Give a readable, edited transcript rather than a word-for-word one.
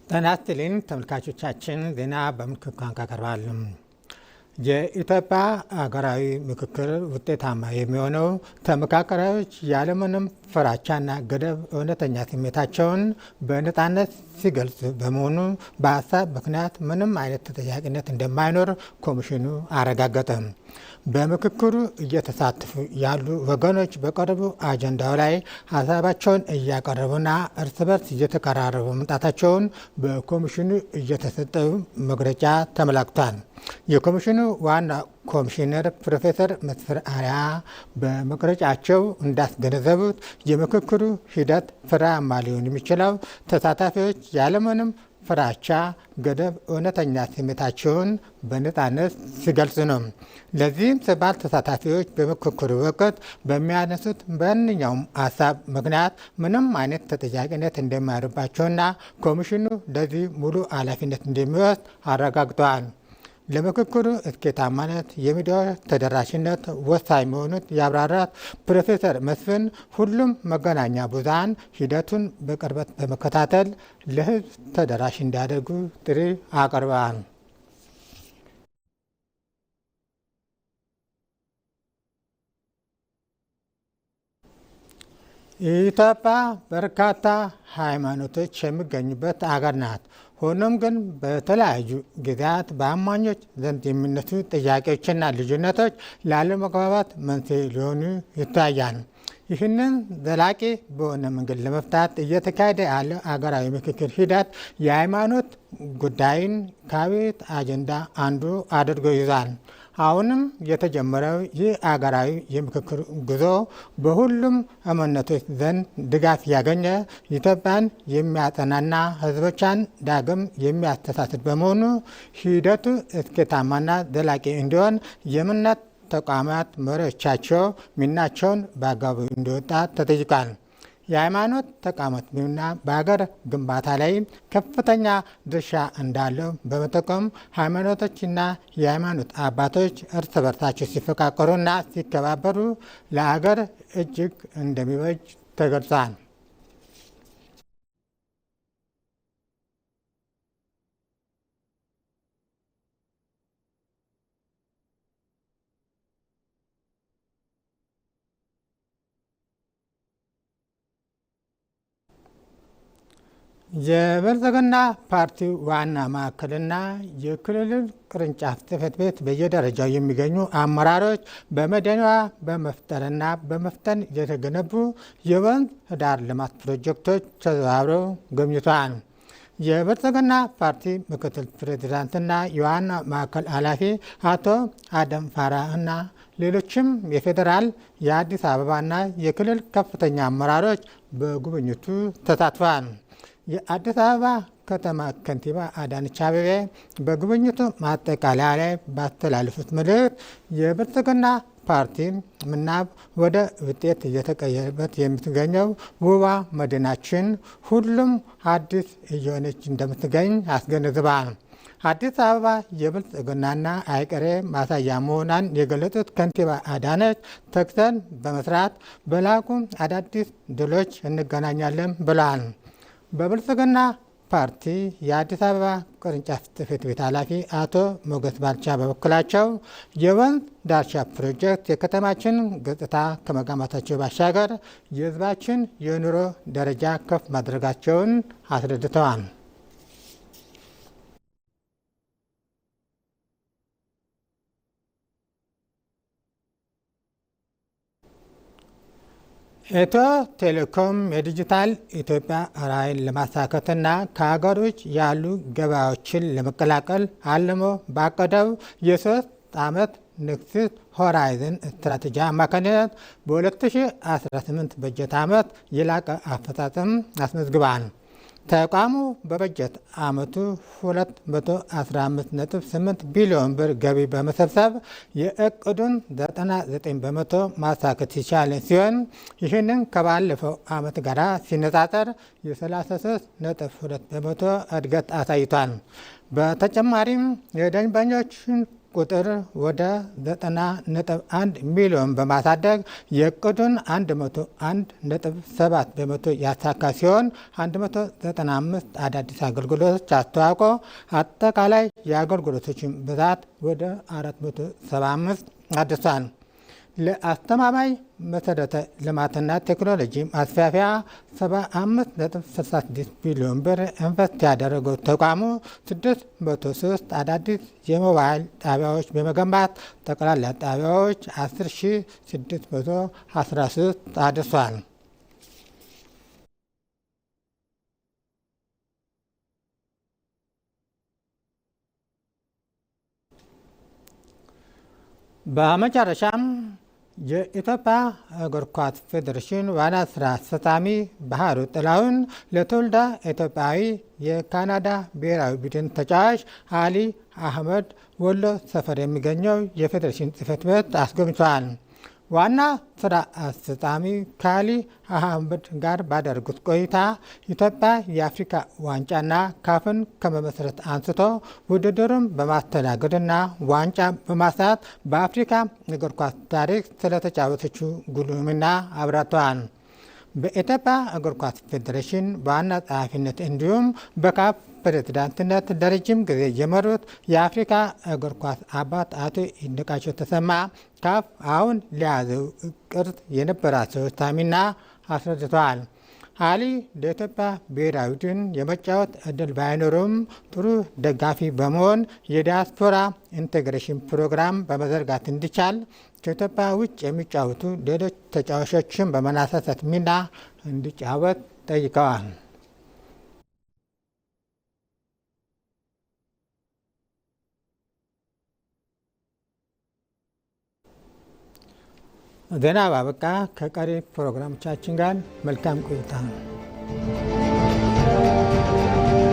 ጤና ይስጥልኝ ተመልካቾቻችን፣ ዜና በምልክት ቋንቋ ቀርባል። የኢትዮጵያ ሀገራዊ ምክክር ውጤታማ የሚሆነው ተመካካሪዎች ያለምንም ፍራቻና ገደብ እውነተኛ ስሜታቸውን በነፃነት ሲገልጹ በመሆኑ በሀሳብ ምክንያት ምንም አይነት ተጠያቂነት እንደማይኖር ኮሚሽኑ አረጋገጠ። በምክክሩ እየተሳተፉ ያሉ ወገኖች በቀረቡ አጀንዳው ላይ ሀሳባቸውን እያቀረቡና እርስ በርስ እየተቀራረቡ መምጣታቸውን በኮሚሽኑ እየተሰጠው መግለጫ ተመላክቷል። የኮሚሽኑ ዋና ኮሚሽነር ፕሮፌሰር መስፍን አርአያ በመግለጫቸው እንዳስገነዘቡት የምክክሩ ሂደት ፍሬያማ ሊሆን የሚችለው ተሳታፊዎች ያለምንም ፍራቻ ገደብ እውነተኛ ስሜታቸውን በነፃነት ሲገልጹ ነው። ለዚህም ሲባል ተሳታፊዎች በምክክሩ ወቅት በሚያነሱት ማንኛውም ሀሳብ ምክንያት ምንም አይነት ተጠያቂነት እንደማይኖርባቸውና ኮሚሽኑ ለዚህ ሙሉ ኃላፊነት እንደሚወስድ አረጋግጠዋል። ለምክክሩ ስኬታማነት የሚዲያዎች ተደራሽነት ወሳኝ መሆኑን ያብራራት ፕሮፌሰር መስፍን ሁሉም መገናኛ ብዙሃን ሂደቱን በቅርበት በመከታተል ለሕዝብ ተደራሽ እንዲያደርጉ ጥሪ አቅርበዋል። ኢትዮጵያ በርካታ ሃይማኖቶች የሚገኙበት አገር ናት። ሆኖም ግን በተለያዩ ጊዜያት በአማኞች ዘንድ የሚነሱ ጥያቄዎችና ልዩነቶች ላለመግባባት መንስኤ ሊሆኑ ይታያል። ይህንን ዘላቂ በሆነ መንገድ ለመፍታት እየተካሄደ ያለው አገራዊ ምክክር ሂደት የሃይማኖት ጉዳይን ከቤት አጀንዳ አንዱ አድርጎ ይዟል። አሁንም የተጀመረው ይህ አገራዊ የምክክር ጉዞ በሁሉም እምነቶች ዘንድ ድጋፍ ያገኘ ኢትዮጵያን የሚያጸናና ሕዝቦቿን ዳግም የሚያስተሳስር በመሆኑ ሂደቱ ስኬታማና ዘላቂ እንዲሆን የእምነት ተቋማት መሪዎቻቸው ሚናቸውን በአግባቡ እንዲወጣ ተጠይቋል። የሃይማኖት ተቋማት ሚና በሀገር ግንባታ ላይ ከፍተኛ ድርሻ እንዳለው በመጠቆም ሃይማኖቶችና የሃይማኖት አባቶች እርስ በርሳቸው ሲፈቃቀሩና ሲከባበሩ ለሀገር እጅግ እንደሚበጅ ተገልጿል። የብልጽግና ፓርቲ ዋና ማዕከልና የክልል ቅርንጫፍ ጽሕፈት ቤት በየደረጃው የሚገኙ አመራሮች በመዲናዋ በመፍጠርና በመፍጠን የተገነቡ የወንዝ ዳር ልማት ፕሮጀክቶች ተዘዋውረው ጎብኝተዋል። የብልጽግና ፓርቲ ምክትል ፕሬዚዳንትና የዋና ማዕከል ኃላፊ አቶ አደም ፋራህና ሌሎችም የፌዴራል የአዲስ አበባና የክልል ከፍተኛ አመራሮች በጉብኝቱ ተሳትፈዋል። የአዲስ አበባ ከተማ ከንቲባ አዳነች አቤቤ በጉብኝቱ ማጠቃለያ ላይ ባስተላለፉት መልእክት የብልጽግና ፓርቲ ምናብ ወደ ውጤት እየተቀየረበት የምትገኘው ውባ መዲናችን ሁሉም አዲስ እየሆነች እንደምትገኝ አስገንዝበዋል። አዲስ አበባ የብልጽግናና አይቀሬ ማሳያ መሆኗን የገለጹት ከንቲባ አዳነች ተግተን በመስራት በላቁ አዳዲስ ድሎች እንገናኛለን ብለዋል። በብልጽግና ፓርቲ የአዲስ አበባ ቅርንጫፍ ጽሕፈት ቤት ኃላፊ አቶ ሞገስ ባልቻ በበኩላቸው የወንዝ ዳርቻ ፕሮጀክት የከተማችን ገጽታ ከመገንባታቸው ባሻገር የሕዝባችን የኑሮ ደረጃ ከፍ ማድረጋቸውን አስረድተዋል። ኢትዮ ቴሌኮም የዲጂታል ኢትዮጵያ ራዕይን ለማሳካትና ከሀገር ውጭ ያሉ ገበያዎችን ለመቀላቀል አልሞ ባቀደው የ3 ዓመት ንግሥት ሆራይዘን ስትራቴጂ አማካኝነት በ2018 በጀት ዓመት የላቀ አፈጻጸም አስመዝግቧል። ተቋሙ በበጀት ዓመቱ 215.8 ቢሊዮን ብር ገቢ በመሰብሰብ የእቅዱን 99 በመቶ ማሳካት የቻለ ሲሆን ይህንን ከባለፈው ዓመት ጋር ሲነጻጸር የ33.2 በመቶ እድገት አሳይቷል። በተጨማሪም የደንበኞችን ቁጥር ወደ 90.1 ሚሊዮን በማሳደግ የእቅዱን 101.7 በመቶ ያሳካ ሲሆን 195 አዳዲስ አገልግሎቶች አስተዋውቆ አጠቃላይ የአገልግሎቶችን ብዛት ወደ 475 አድርሷል። ለአስተማማኝ መሰረተ ልማትና ቴክኖሎጂ ማስፋፊያ 75.66 ቢሊዮን ብር ኢንቨስት ያደረገው ተቋሙ 603 አዳዲስ የሞባይል ጣቢያዎች በመገንባት ጠቅላላ ጣቢያዎች 10,613 አድርሷል። በመጨረሻም የኢትዮጵያ እግር ኳስ ፌዴሬሽን ዋና ስራ አስፈጻሚ ባህሩ ጥላሁን ለትውልደ ኢትዮጵያዊ የካናዳ ብሔራዊ ቡድን ተጫዋች አሊ አህመድ ወሎ ሰፈር የሚገኘው የፌዴሬሽን ጽሕፈት ቤት አስጎብኝተዋል። ዋና ስራ አስፈጻሚ ከአሊ አህመድ ጋር ባደረጉት ቆይታ ኢትዮጵያ የአፍሪካ ዋንጫና ካፍን ከመመስረት አንስቶ ውድድሩን በማስተናገድና ዋንጫ በማሳት በአፍሪካ እግር ኳስ ታሪክ ስለተጫወተችው ጉልህ ሚና አብራርተዋል። በኢትዮጵያ እግር ኳስ ፌዴሬሽን በዋና ጸሐፊነት እንዲሁም በካፍ ፕሬዝዳንትነት ለረጅም ጊዜ የመሩት የአፍሪካ እግር ኳስ አባት አቶ ይድነቃቸው ተሰማ ካፍ አሁን ለያዘው እቅድ የነበራቸው ሚና አስረድተዋል። አሊ ለኢትዮጵያ ብሔራዊ ቡድን የመጫወት እድል ባይኖሩም ጥሩ ደጋፊ በመሆን የዲያስፖራ ኢንቴግሬሽን ፕሮግራም በመዘርጋት እንዲቻል ከኢትዮጵያ ውጭ የሚጫወቱ ሌሎች ተጫዋቾችን በመናሳሳት ሚና እንዲጫወት ጠይቀዋል። ዜና ባበቃ። ከቀሪ ፕሮግራሞቻችን ጋር መልካም ቆይታ ነው።